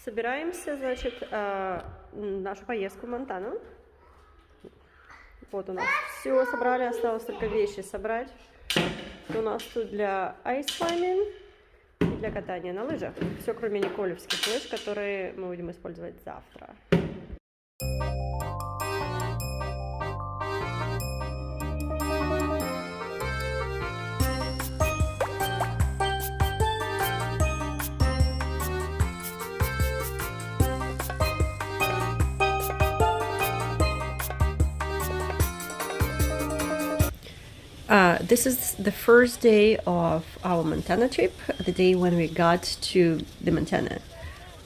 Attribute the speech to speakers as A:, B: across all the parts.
A: Собираемся, значит, нашу поездку в Монтану. Вот у нас все собрали, осталось только вещи собрать. У нас тут для айслайминг и для катания на лыжах. Все, кроме николевских лыж, которые мы будем использовать завтра. This is the first day of our Montana trip, the day when we got to the Montana.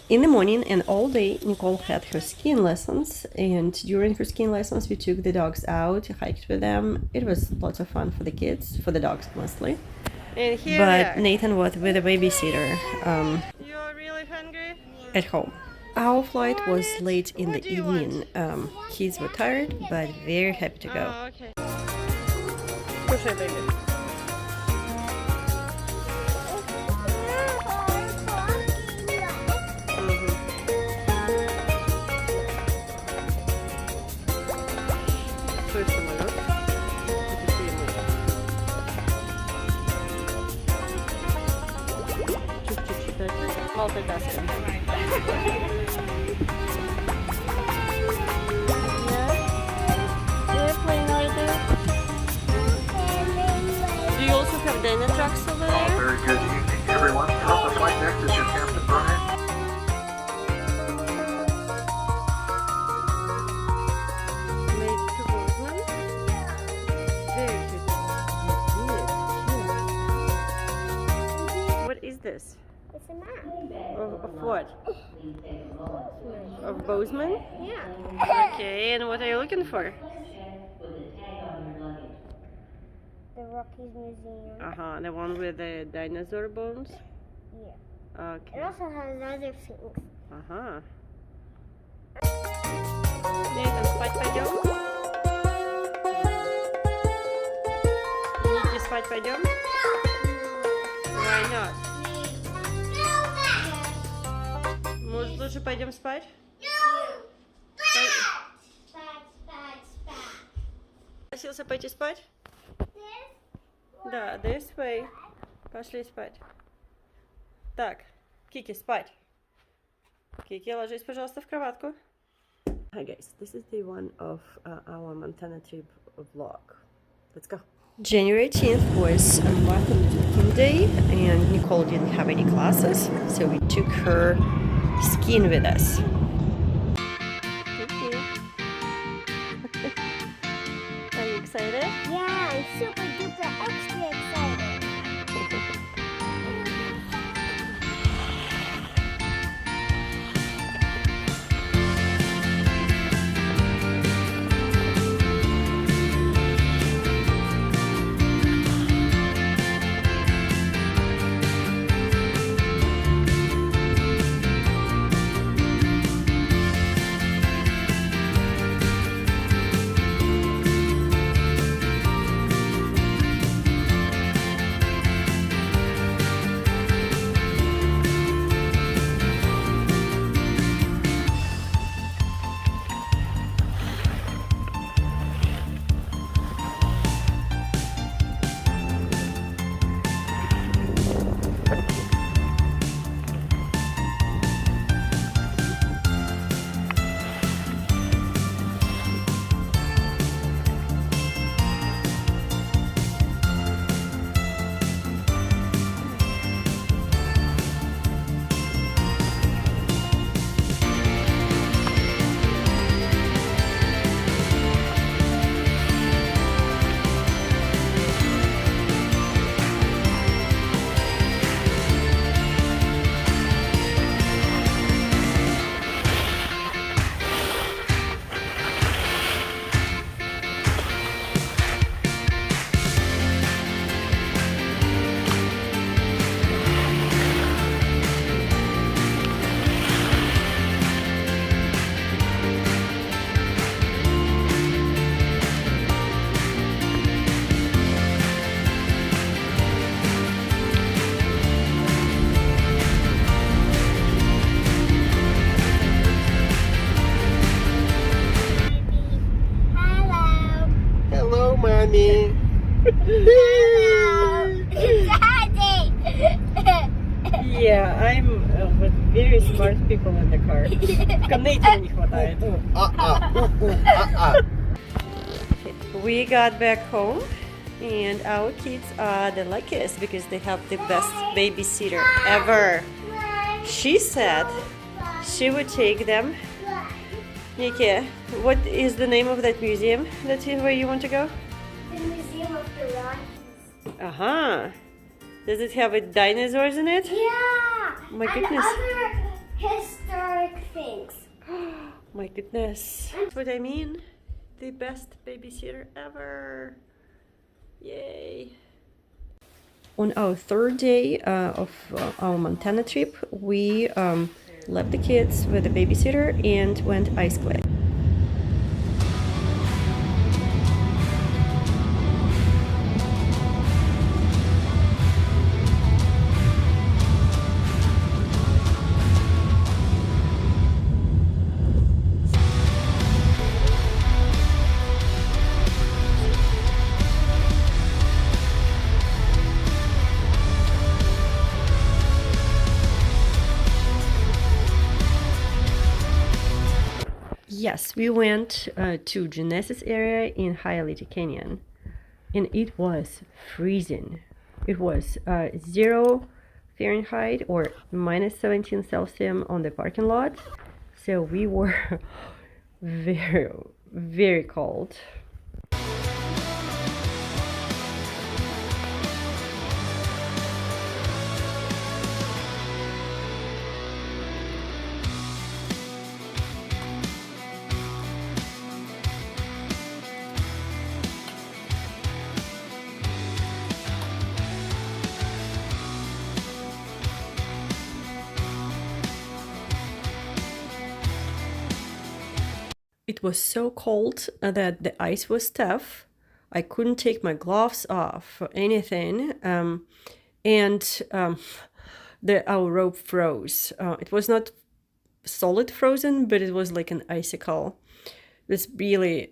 A: In the morning and all day, Nicole had her skiing lessons, and during her skiing lessons, we took the dogs out, hiked with them. It was lots of fun for the kids, for the dogs mostly. And here but Nathan was with a babysitter
B: You're really hungry?
A: At home. Our flight was late in the evening. Kids were tired, but very happy to go.
B: Oh, okay. Кушай, baby. Свой самолет. Чуть-чуть считайте. Multitasking. Do you also have dinner trucks over there?
C: Oh, very good evening, everyone. From the flight deck, this is your Captain Brian.
A: Made to Bozeman. Very cute. What is this?
D: It's a map.
A: Of what? Of Bozeman?
D: Yeah.
A: Okay, and what are you looking for?
D: The Rockies Museum.
A: The one with the dinosaur bones?
D: Yeah.
A: Okay.
D: It also has other things.
A: Nathan, спать пойдем? Ники, спать пойдем? Why not? Может, лучше пойдем спать? Согласился пойти спать? Да, this way. Пошли спать. Так, Кики, спать. Кики, ложись, пожалуйста, в кроватку. Hi guys, this is day one of our Montana trip vlog. Let's go. January 18th was Martin Luther King Day, and Nicole didn't have any classes, so we took her skiing with us. Are you excited?
D: Yeah, I'm super duper extra excited.
E: mommy.
D: Daddy!
A: Yeah, I'm with very smart people in the car. Коннектора не хватает. We got back home and our kids are the luckiest because they have the best babysitter ever. She said she would take them. Nikki, what is the name of that museum where you want to go?
D: The Museum of the Rockies.
A: Uh-huh. Does it have dinosaurs in it?
D: Yeah!
A: My
D: and
A: goodness.
D: other historic things.
A: My goodness. That's what I mean. The best babysitter ever. Yay. On our third day of our Montana trip, we left the kids with the babysitter and went ice climbing. Yes, we went to Genesis area in Hialeah Canyon, and it was freezing. It was 0 Fahrenheit or minus 17 Celsius on the parking lot, so we were very, very cold. It was so cold that the ice was tough. I couldn't take my gloves off or anything, and our rope froze. It was not solid frozen, but it was like an icicle. It was really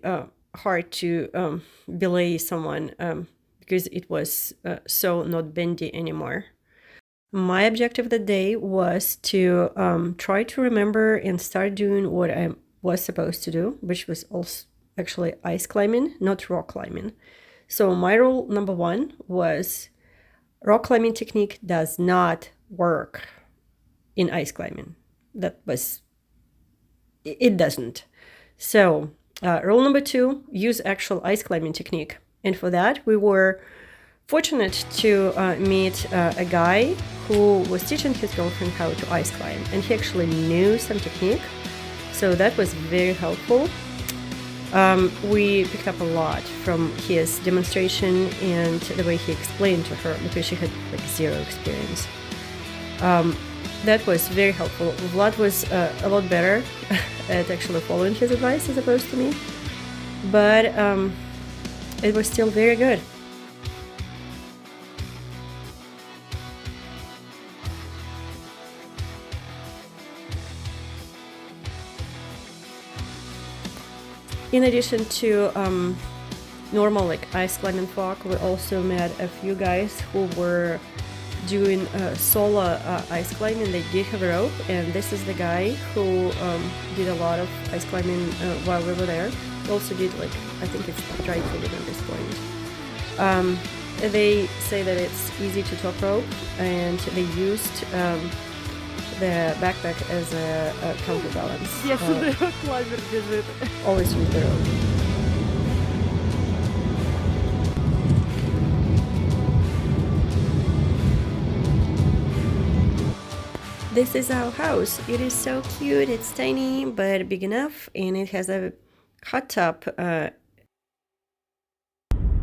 A: hard to belay someone because it was so not bendy anymore. My objective that day was to try to remember and start doing what I was supposed to do, which was also actually ice climbing, not rock climbing. So my rule number 1 was rock climbing technique does not work in ice climbing. It doesn't. So rule number 2, use actual ice climbing technique. And for that, we were fortunate to meet a guy who was teaching his girlfriend how to ice climb, and he actually knew some technique. So that was very helpful. We picked up a lot from his demonstration and the way he explained to her, because she had like 0 experience. That was very helpful. Vlad was a lot better at actually following his advice as opposed to me, but it was still very good. In addition to normal like ice climbing folk, we also met a few guys who were doing solo ice climbing. They did have a rope, and this is the guy who did a lot of ice climbing while we were there. We also did like, I think it's dry footing at this point. They say that it's easy to top rope, and they used the backpack as a counterbalance.
B: Я сюда клавер бежит.
A: Always use the rope. This is our house. It is so cute. It's tiny but big enough, and it has a hot tub.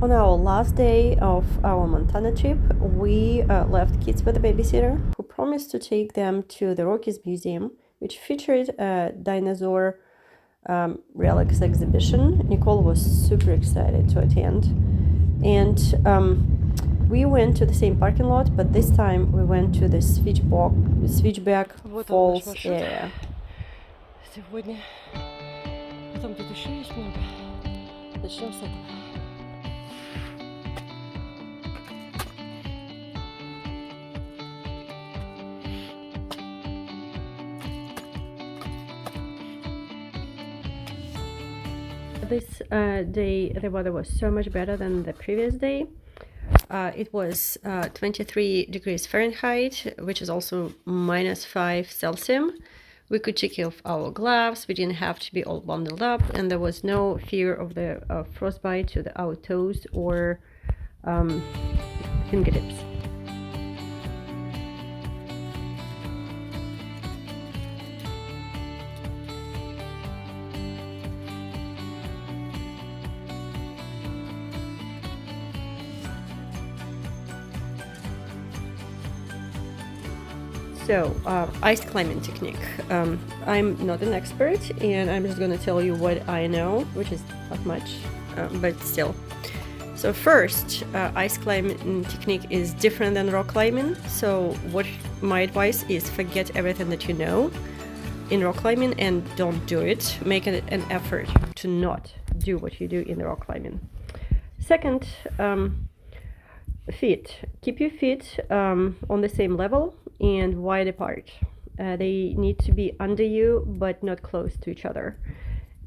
A: On our last day of our Montana trip, we left kids with a babysitter who promised to take them to the Rockies Museum, which featured a dinosaur relics exhibition. Nicole was super excited to attend. And we went to the same parking lot, but this time we went to the Switchback Falls area.
B: Сегодня. Потом тут еще есть много. Начнем с этого.
A: this day the weather was so much better than the previous day. It was 23 degrees Fahrenheit, which is also -5 Celsius. We could take off our gloves, we didn't have to be all bundled up, and there was no fear of the frostbite to our toes or fingertips. So, ice climbing technique. I'm not an expert, and I'm just gonna tell you what I know, which is not much, but still. So first, ice climbing technique is different than rock climbing. So what my advice is, forget everything that you know in rock climbing and don't do it. Make an effort to not do what you do in rock climbing. Second, feet. Keep your feet on the same level and wide apart. They need to be under you but not close to each other.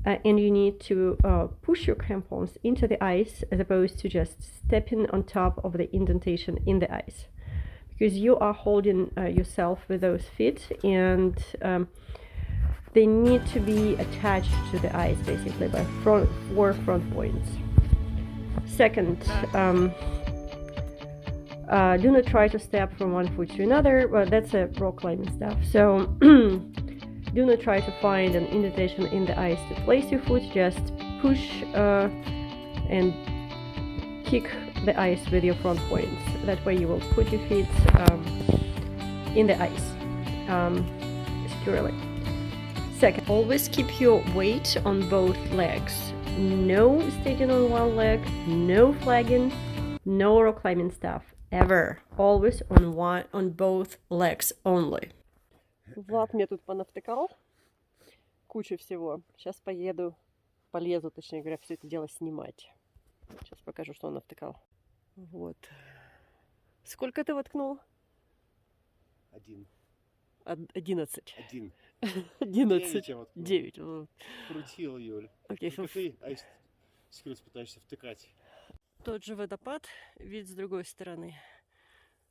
A: And you need to push your crampons into the ice as opposed to just stepping on top of the indentation in the ice, because you are holding yourself with those feet, and they need to be attached to the ice basically by four front points. Second, do not try to step from one foot to another. Well, that's a rock climbing stuff. So do not try to find an indentation in the ice to place your foot. Just push and kick the ice with your front points. That way you will put your feet in the ice securely. Second, always keep your weight on both legs. No standing on one leg, no flagging, no rock climbing stuff. Ever. Always on both legs only. Влад мне тут понавтыкал кучу всего. Сейчас полезу, точнее говоря, все это дело снимать. Сейчас покажу, что он навтыкал. Вот. Сколько ты воткнул? 11. 9.
E: Крутил, Юль.
A: Окей,
E: Ты скрыть пытаешься втыкать.
A: Тот же водопад, вид с другой стороны.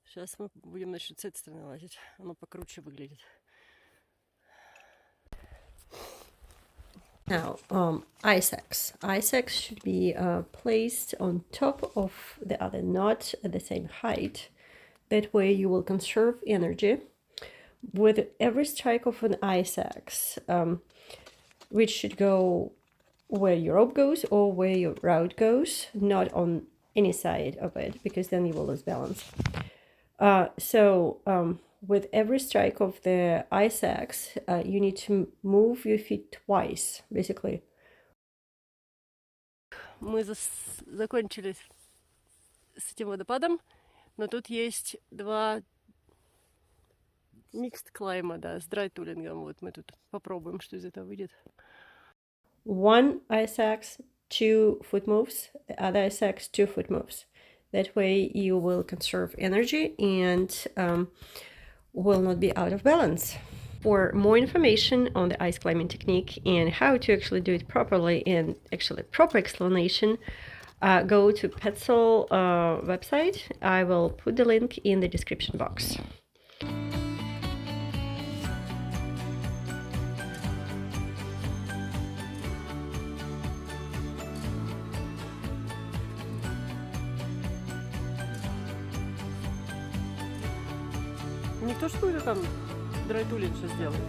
A: Сейчас мы будем, значит, с этой стороны лазить. Оно покруче выглядит. Now, ice axe. Ice axe should be placed on top of the other, not at the same height. That way you will conserve energy. With every strike of an ice axe, which should go where your rope goes or where your rod goes, not on any side of it, because then you will lose balance. With every strike of the ice axe, you need to move your feet twice, basically. Мы закончили с этим водопадом, но тут есть два mixed climb, да, с драйтулингом. Вот мы тут попробуем, что из этого выйдет. One ice axe, 2 foot moves, the other ice axe, 2 foot moves. That way you will conserve energy and will not be out of balance. For more information on the ice climbing technique and how to actually do it properly and actually proper explanation, go to Petzl website. I will put the link in the description box. Никто что это там драйтулин сейчас делает?